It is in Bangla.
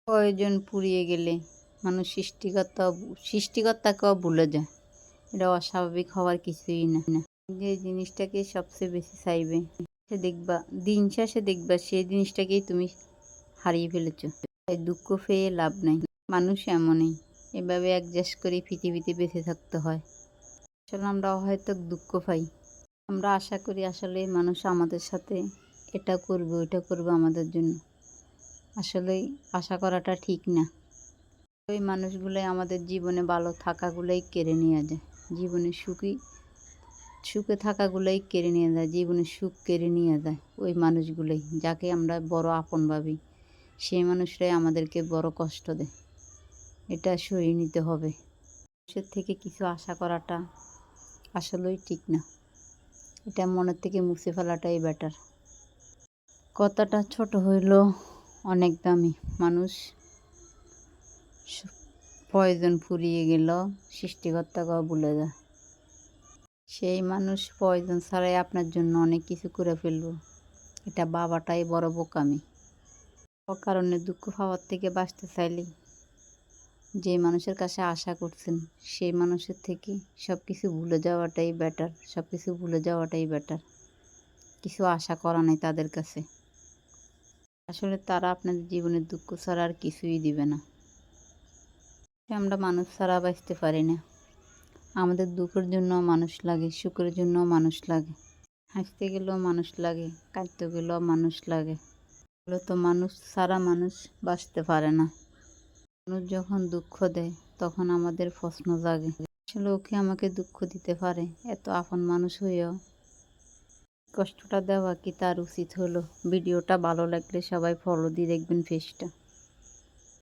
প্রয়োজন ফুরিয়ে গেলে মানুষ সৃষ্টিকর্তাকেও ভুলে যায়। এটা অস্বাভাবিক হওয়ার কিছুই না। যে জিনিসটাকে সবচেয়ে বেশি চাইবে দিন শেষে দেখবা সেই জিনিসটাকেই তুমি হারিয়ে ফেলেছ। তাই দুঃখ পেয়ে লাভ নাই। মানুষ এমনই, এভাবে অ্যাডজাস্ট করে পৃথিবীতে বেঁচে থাকতে হয়। আসলে আমরা হয়তো দুঃখ পাই, আমরা আশা করি আসলে মানুষ আমাদের সাথে এটা করবে ওইটা করবে আমাদের জন্য। আসলে আশা করাটা ঠিক না। ওই মানুষগুলোই আমাদের জীবনে ভালো থাকাগুলোই কেড়ে নিয়ে যায়, জীবনে সুখে থাকাগুলোই কেড়ে নিয়ে যায়, জীবনে সুখ কেড়ে নিয়ে যায় ওই মানুষগুলোই, যাকে আমরা বড় আপন ভাবি। সেই মানুষরাই আমাদেরকে বড় কষ্ট দেয়। এটা সরিয়ে নিতে হবে। মানুষের থেকে কিছু আশা করাটা আসলেই ঠিক না। এটা মনের থেকে মুছে ফেলাটাই বেটার। কথাটা ছোট হইলেও অনেক দামি। মানুষ প্রয়োজন ফুরিয়ে গেল সৃষ্টিকর্তাকেও ভুলে যায়। সেই মানুষ প্রয়োজন ছাড়াই আপনার জন্য অনেক কিছু করে ফেলব, এটা ভাবাটাই বড় বোকামি। কারণে দুঃখ পাওয়ার থেকে বাঁচতে চাইলে যে মানুষের কাছে আশা করছেন সেই মানুষের থেকে সব কিছু ভুলে যাওয়াটাই বেটার। কিছু আশা করা নেই তাদের কাছে। আসলে তারা আপনাদের জীবনের দুঃখ ছাড়া আর কিছুই দিবে না। আমরা মানুষ ছাড়া বাঁচতে পারি না। আমাদের দুঃখের জন্য মানুষ লাগে, সুখের জন্য মানুষ লাগে, হাসতে গেলেও মানুষ লাগে, কাঁদতে গেলেও মানুষ লাগে। এগুলো তো মানুষ ছাড়া মানুষ বাঁচতে পারে না। মানুষ যখন দুঃখ দেয় তখন আমাদের প্রশ্ন জাগে, আসলে ওকে আমাকে দুঃখ দিতে পারে? এত আপন মানুষ হয়েও কষ্টটা দেওয়া কি তার উচিত হলো? ভিডিওটা ভালো লাগলে সবাই ফলো দিয়ে দেখবেন পেজটা।